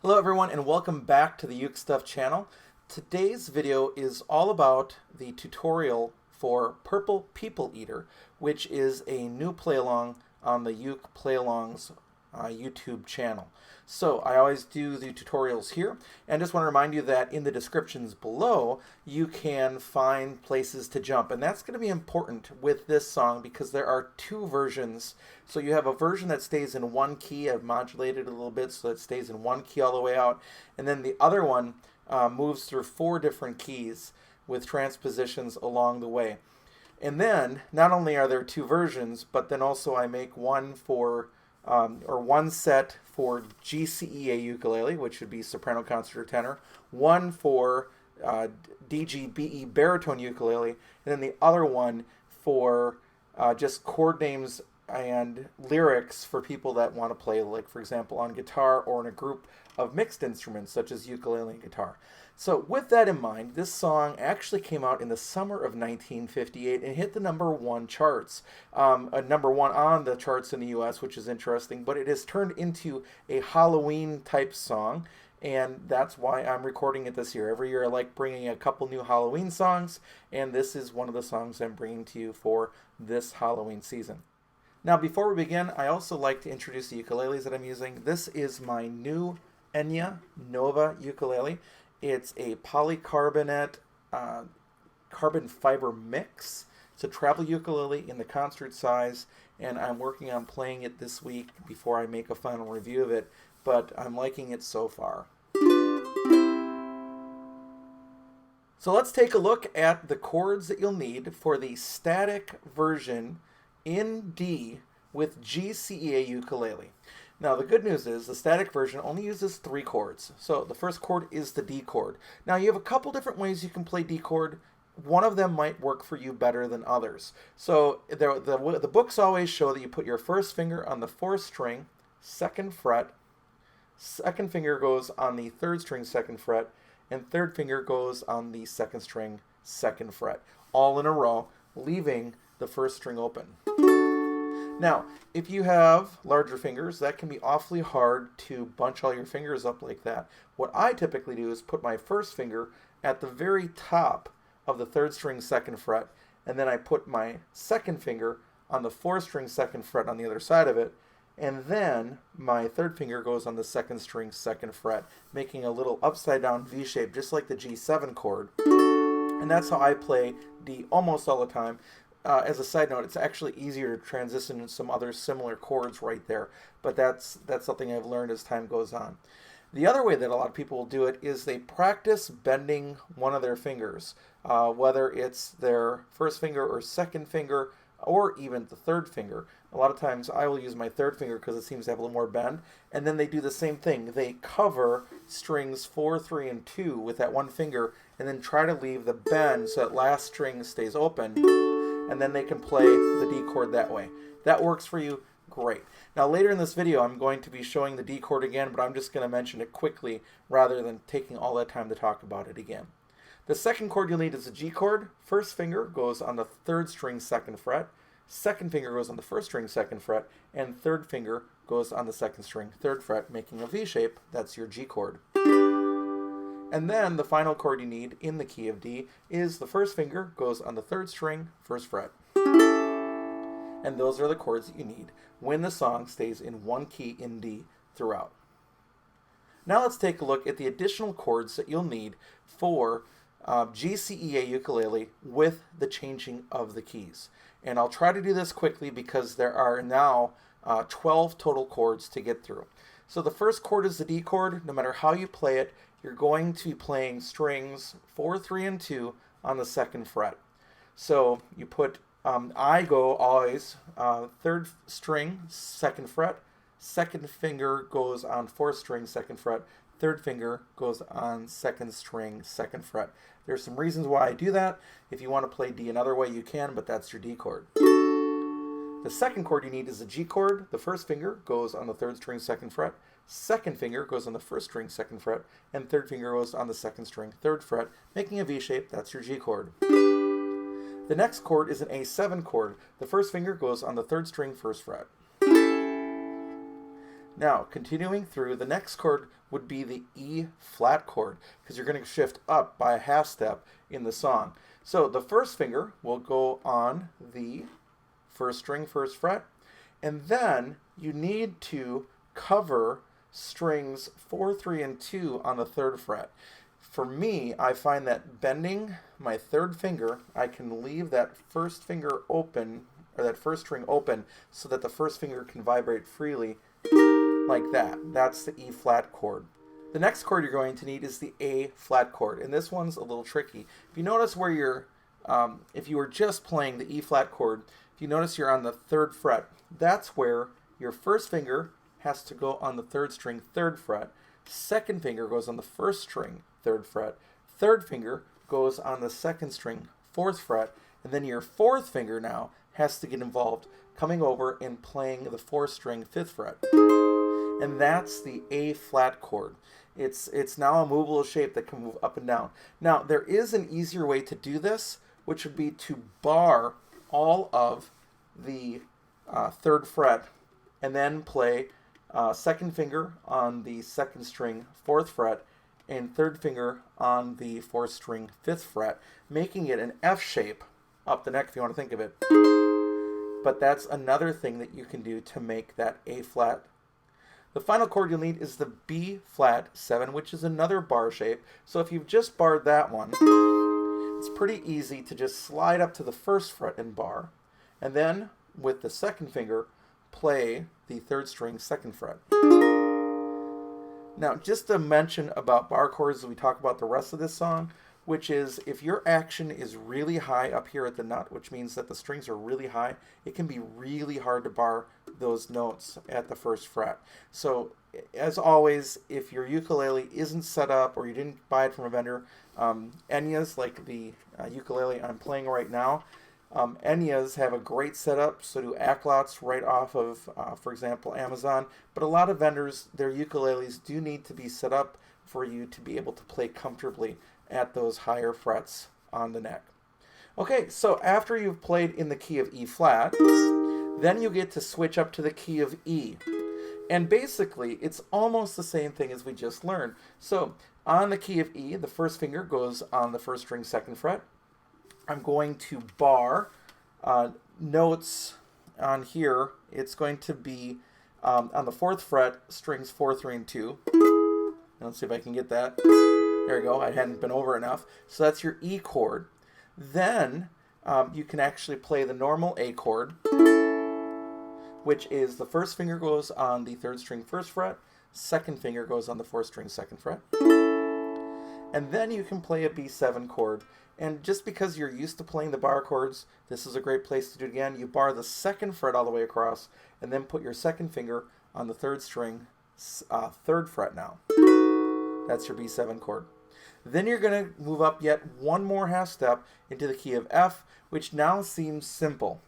Hello everyone and welcome back to the UkeStuff channel. Today's video is all about the tutorial for Purple People Eater, which is a new play-along on the Uke Play-Alongs YouTube channel. So I always do the tutorials here, and just want to remind you that in the descriptions below you can find places to jump, and that's going to be important with this song because there are two versions. So you have a version that stays in one key. I've modulated a little bit so it stays in one key all the way out, and then the other one moves through 4 different keys with transpositions along the way. And then not only are there 2 versions, but then also I make one for one set for GCEA ukulele, which would be soprano, concert, or tenor, one for DGBE baritone ukulele, and then the other one for just chord names and lyrics for people that want to play, like for example on guitar or in a group of mixed instruments such as ukulele and guitar. So with that in mind, this song actually came out in the summer of 1958 and hit the #1 charts, #1 on the charts in the US, which is interesting, but it has turned into a Halloween type song, and that's why I'm recording it this year. Every year I like bringing a couple new Halloween songs, and this is one of the songs I'm bringing to you for this Halloween season. Now before we begin, I also like to introduce the ukuleles that I'm using. This is my new Enya Nova ukulele. It's a polycarbonate carbon fiber mix. It's a travel ukulele in the concert size, and I'm working on playing it this week before I make a final review of it, but I'm liking it so far. So let's take a look at the chords that you'll need for the static version in D with GCEA ukulele. Now the good news is the static version only uses 3 chords. So the first chord is the D chord. Now you have a couple different ways you can play D chord. One of them might work for you better than others. So the books always show that you put your first finger on the 4th string, 2nd fret, second finger goes on the 3rd string, 2nd fret, and 3rd finger goes on the 2nd string, 2nd fret, all in a row, leaving the 1st string open. Now, if you have larger fingers, that can be awfully hard to bunch all your fingers up like that. What I typically do is put my first finger at the very top of the 3rd string, 2nd fret, and then I put my second finger on the 4th string, 2nd fret on the other side of it, and then my 3rd finger goes on the 2nd string, 2nd fret, making a little upside down V shape, just like the G7 chord. And that's how I play D almost all the time. As a side note, it's actually easier to transition into some other similar chords right there, but that's something I've learned as time goes on. The other way that a lot of people will do it is they practice bending one of their fingers, whether it's their first finger or second finger or even the 3rd finger. A lot of times I will use my 3rd finger because it seems to have a little more bend, and then they do the same thing. They cover strings 4, 3, and 2 with that one finger and then try to leave the bend so that last string stays open, and then they can play the D chord that way. That works for you, great. Now later in this video I'm going to be showing the D chord again, but I'm just going to mention it quickly rather than taking all that time to talk about it again. The second chord you'll need is a G chord. First finger goes on the 3rd string, 2nd fret. Second finger goes on the 1st string, 2nd fret. And 3rd finger goes on the 2nd string, 3rd fret, making a V shape. That's your G chord. And then the final chord you need in the key of D is the first finger goes on the 3rd string, 1st fret. And those are the chords that you need when the song stays in one key in D throughout. Now let's take a look at the additional chords that you'll need for GCEA ukulele with the changing of the keys. And I'll try to do this quickly because there are now 12 total chords to get through. So the first chord is the D chord. No matter how you play it, you're going to be playing strings 4, 3, and 2 on the 2nd fret. So you put, I go always 3rd string, 2nd fret, 2nd finger goes on 4th string, 2nd fret, 3rd finger goes on 2nd string, 2nd fret. There's some reasons why I do that. If you want to play D another way, you can, but that's your D chord. The second chord you need is a G chord. The first finger goes on the 3rd string, 2nd fret. Second finger goes on the 1st string, 2nd fret, and 3rd finger goes on the 2nd string, 3rd fret, making a V shape. That's your G chord. The next chord is an A7 chord. The first finger goes on the 3rd string, 1st fret. Now, continuing through, the next chord would be the E flat chord, because you're going to shift up by a half step in the song. So the first finger will go on the first string, first fret, and then you need to cover strings 4, 3, and 2 on the third fret. For me, I find that bending my third finger, I can leave that first finger open, or that first string open, so that the first finger can vibrate freely like that. That's the E flat chord. The next chord you're going to need is the A flat chord, and this one's a little tricky. If you notice where you're, if you were just playing the E flat chord, if you notice you're on the third fret, that's where your first finger has to go on the third string, third fret. Second finger goes on the first string, third fret. Third finger goes on the second string, fourth fret. And then your fourth finger now has to get involved, coming over and playing the fourth string, fifth fret. And that's the A flat chord. It's now a movable shape that can move up and down. Now, there is an easier way to do this, which would be to bar all of the third fret and then play second finger on the second string, fourth fret, and third finger on the fourth string, fifth fret, making it an F shape up the neck if you want to think of it. But that's another thing that you can do to make that A flat. The final chord you'll need is the B flat 7, which is another bar shape. So if you've just barred that one, it's pretty easy to just slide up to the first fret and bar, and then with the second finger, play the third string, second fret. Now, just to mention about bar chords as we talk about the rest of this song, which is if your action is really high up here at the nut, which means that the strings are really high, it can be really hard to bar those notes at the first fret. So, as always, if your ukulele isn't set up or you didn't buy it from a vendor, Enya's, like the ukulele I'm playing right now, Enya's have a great setup, so do Acklots right off of, for example, Amazon. But a lot of vendors, their ukuleles do need to be set up for you to be able to play comfortably at those higher frets on the neck. Okay, so after you've played in the key of E flat, then you get to switch up to the key of E. And basically, it's almost the same thing as we just learned. So on the key of E, the first finger goes on the first string, second fret. I'm going to bar notes on here. It's going to be on the fourth fret, strings 4, 3, and 2. Let's see if I can get that. There we go. I hadn't been over enough. So that's your E chord. Then you can actually play the normal A chord, which is the first finger goes on the third string, first fret. Second finger goes on the fourth string, second fret. And then you can play a B7 chord. And just because you're used to playing the bar chords, this is a great place to do it again. You bar the second fret all the way across, and then put your second finger on the third string, third fret now. That's your B7 chord. Then you're going to move up yet one more half step into the key of F, which now seems simple.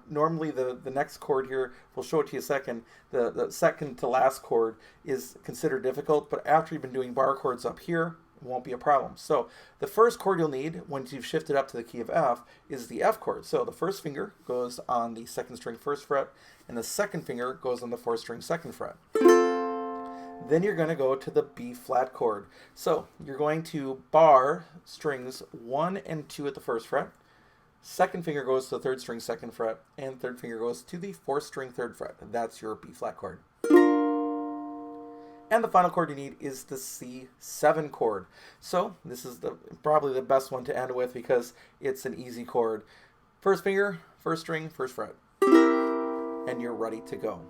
Normally the next chord here, we'll show it to you in a second, the second to last chord is considered difficult, but after you've been doing bar chords up here, it won't be a problem. So the first chord you'll need once you've shifted up to the key of F is the F chord. So the first finger goes on the second string, first fret, and the second finger goes on the fourth string, second fret. Then you're going to go to the B flat chord. So you're going to bar strings 1 and 2 at the first fret. Second finger goes to the third string, second fret, and third finger goes to the fourth string, third fret. That's your B flat chord. And the final chord you need is the C7 chord. So this is probably the best one to end with because it's an easy chord. First finger, first string, first fret. And you're ready to go.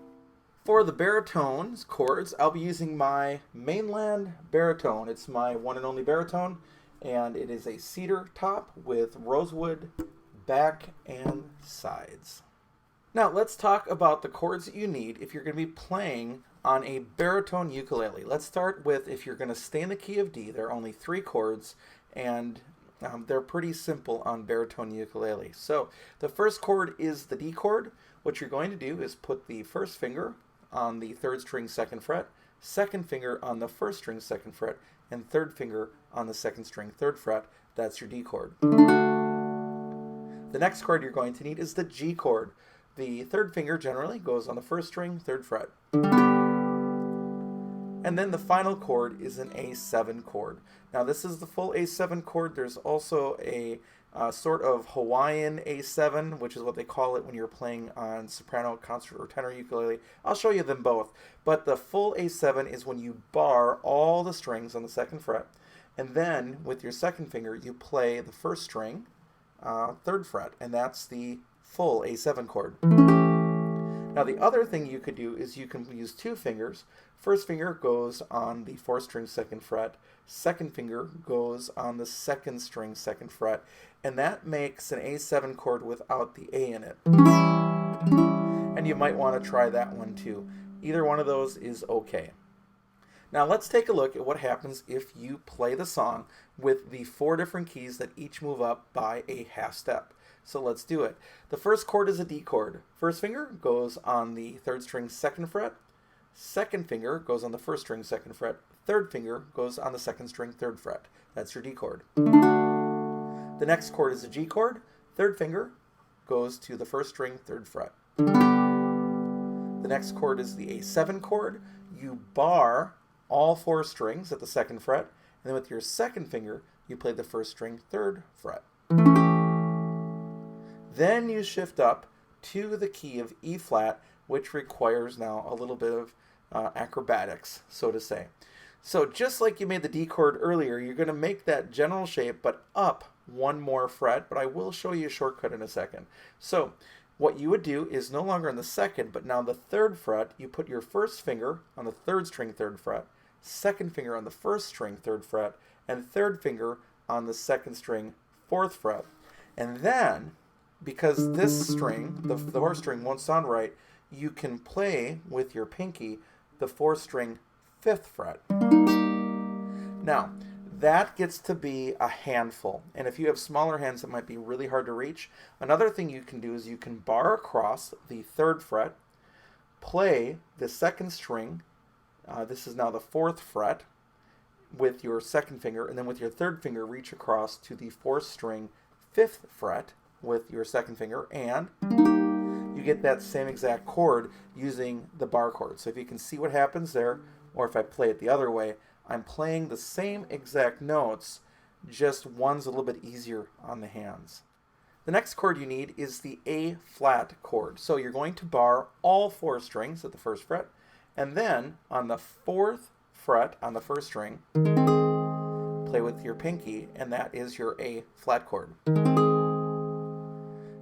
For the baritone chords, I'll be using my mainland baritone. It's my one and only baritone, and it is a cedar top with rosewood back and sides. Now let's talk about the chords that you need if you're going to be playing on a baritone ukulele. Let's start with if you're going to stay in the key of D. There are only 3 chords, and they're pretty simple on baritone ukulele. So the first chord is the D chord. What you're going to do is put the first finger on the third string, second fret, second finger on the first string, second fret, and third finger on the second string, third fret. That's your D chord. The next chord you're going to need is the G chord. The third finger generally goes on the first string, third fret. And then the final chord is an A7 chord. Now this is the full A7 chord. There's also a sort of Hawaiian A7, which is what they call it when you're playing on soprano, concert, or tenor ukulele. I'll show you them both. But the full A7 is when you bar all the strings on the 2nd fret, and then with your 2nd finger you play the 1st string, 3rd fret, and that's the full A7 chord. Now the other thing you could do is you can use 2 fingers. 1st finger goes on the 4th string 2nd fret, 2nd finger goes on the 2nd string 2nd fret, and that makes an A7 chord without the A in it. And you might want to try that one too. Either one of those is okay. Now let's take a look at what happens if you play the song with the 4 different keys that each move up by a half step. So let's do it. The first chord is a D chord. 1st finger goes on the 3rd string 2nd fret, 2nd finger goes on the 1st string 2nd fret, 3rd finger goes on the 2nd string 3rd fret. That's your D chord. The next chord is a G chord. 3rd finger goes to the 1st string 3rd fret. The next chord is the A7 chord. You bar all 4 strings at the 2nd fret, and then with your 2nd finger you play the 1st string 3rd fret. Then you shift up to the key of E flat, which requires now a little bit of acrobatics, so to say. So just like you made the D chord earlier, you're going to make that general shape, but up 1 more fret, but I will show you a shortcut in a second. So what you would do is no longer on the 2nd, but now the 3rd fret, you put your 1st finger on the 3rd string 3rd fret, 2nd finger on the 1st string 3rd fret, and 3rd finger on the 2nd string 4th fret. And then, because this string, the 4th string, won't sound right, you can play with your pinky the 4th string 5th fret. Now, that gets to be a handful, and if you have smaller hands it might be really hard to reach. Another thing you can do is you can bar across the 3rd fret, play the 2nd string, this is now the 4th fret, with your 2nd finger, and then with your 3rd finger reach across to the 4th string 5th fret with your 2nd finger, and you get that same exact chord using the bar chord. So if you can see what happens there, or if I play it the other way, I'm playing the same exact notes, just one's a little bit easier on the hands. The next chord you need is the A flat chord. So you're going to bar all 4 strings at the 1st fret, and then on the 4th fret on the 1st string, play with your pinky, and that is your A flat chord.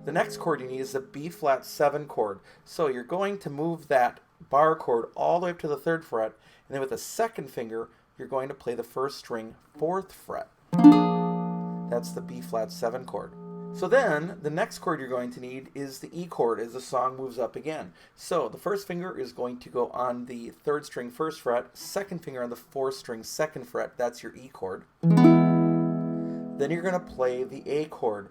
The next chord you need is a B flat 7 chord. So you're going to move that bar chord all the way up to the 3rd fret, and then with the 2nd finger, you're going to play the 1st string 4th fret. That's the B flat 7 chord. So then, the next chord you're going to need is the E chord as the song moves up again. So the 1st finger is going to go on the 3rd string 1st fret, 2nd finger on the 4th string 2nd fret, that's your E chord. Then you're going to play the A chord.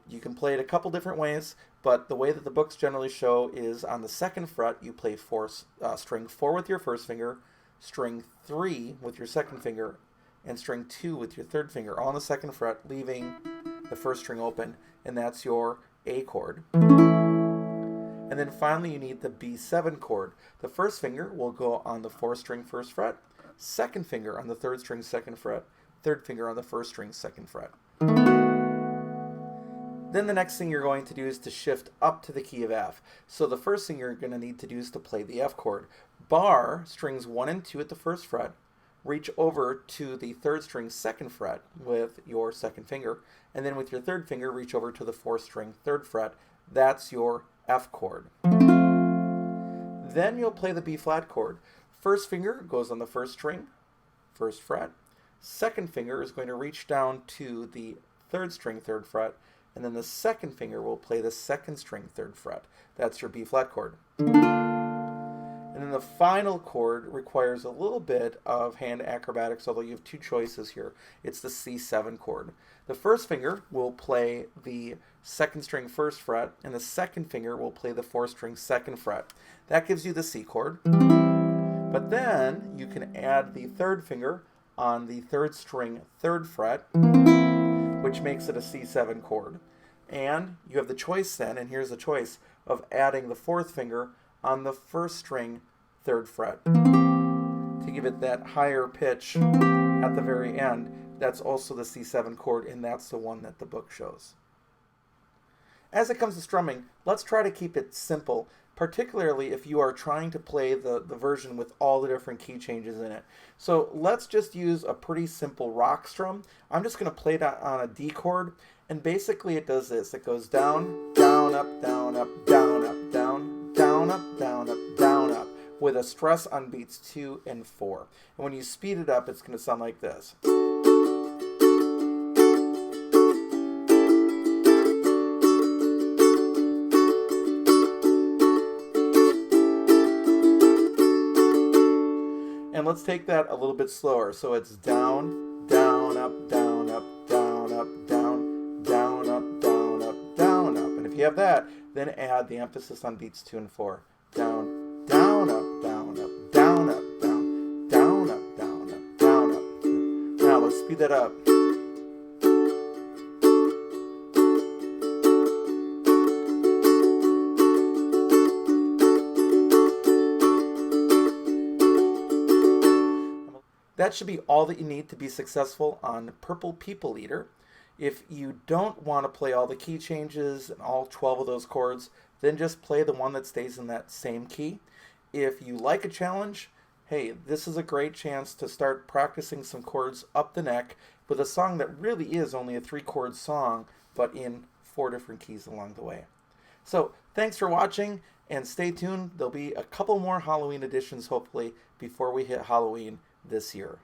You can play it a couple different ways, but the way that the books generally show is on the 2nd fret you play string 4 with your 1st finger, string 3 with your 2nd finger, and string 2 with your 3rd finger, all on the 2nd fret, leaving the 1st string open, and that's your A chord. And then finally you need the B7 chord. The 1st finger will go on the 4th string 1st fret, 2nd finger on the 3rd string 2nd fret, 3rd finger on the 1st string 2nd fret. Then the next thing you're going to do is to shift up to the key of F. So the first thing you're going to need to do is to play the F chord. Bar strings 1 and 2 at the 1st fret, reach over to the 3rd string 2nd fret with your 2nd finger, and then with your 3rd finger reach over to the 4th string 3rd fret. That's your F chord. Then you'll play the B flat chord. 1st finger goes on the 1st string, 1st fret. 2nd finger is going to reach down to the 3rd string 3rd fret, and then the 2nd finger will play the 2nd string 3rd fret. That's your B flat chord. And then the final chord requires a little bit of hand acrobatics, although you have 2 choices here. It's the C7 chord. The 1st finger will play the 2nd string 1st fret, and the 2nd finger will play the 4th string 2nd fret. That gives you the C chord. But then you can add the 3rd finger on the 3rd string 3rd fret, which makes it a C7 chord. And you have the choice then, and here's the choice, of adding the 4th finger on the 1st string 3rd fret to give it that higher pitch at the very end, that's also the C7 chord, and that's the one that the book shows. As it comes to strumming, let's try to keep it simple, particularly if you are trying to play the version with all the different key changes in it. So let's just use a pretty simple rock strum. I'm just going to play that on a D chord, and basically it does this. It goes down, down, up, down, up, down, up, down, down, up, down, up, down, up, with a stress on beats 2 and 4. And when you speed it up, it's going to sound like this. And let's take that a little bit slower. So it's down, down, up, down, up, down, up, down, down, up, down, up, down, up. And if you have that, then add the emphasis on beats 2 and 4. Down, down, up, down, up, down, up, down, down, up, down, up, down, up. Now let's speed that up. That should be all that you need to be successful on Purple People Eater. If you don't want to play all the key changes and all 12 of those chords, then just play the one that stays in that same key. If you like a challenge, hey, this is a great chance to start practicing some chords up the neck with a song that really is only a 3-chord song, but in 4 different keys along the way. So thanks for watching, and stay tuned. There'll be a couple more Halloween editions, hopefully, before we hit Halloween this year.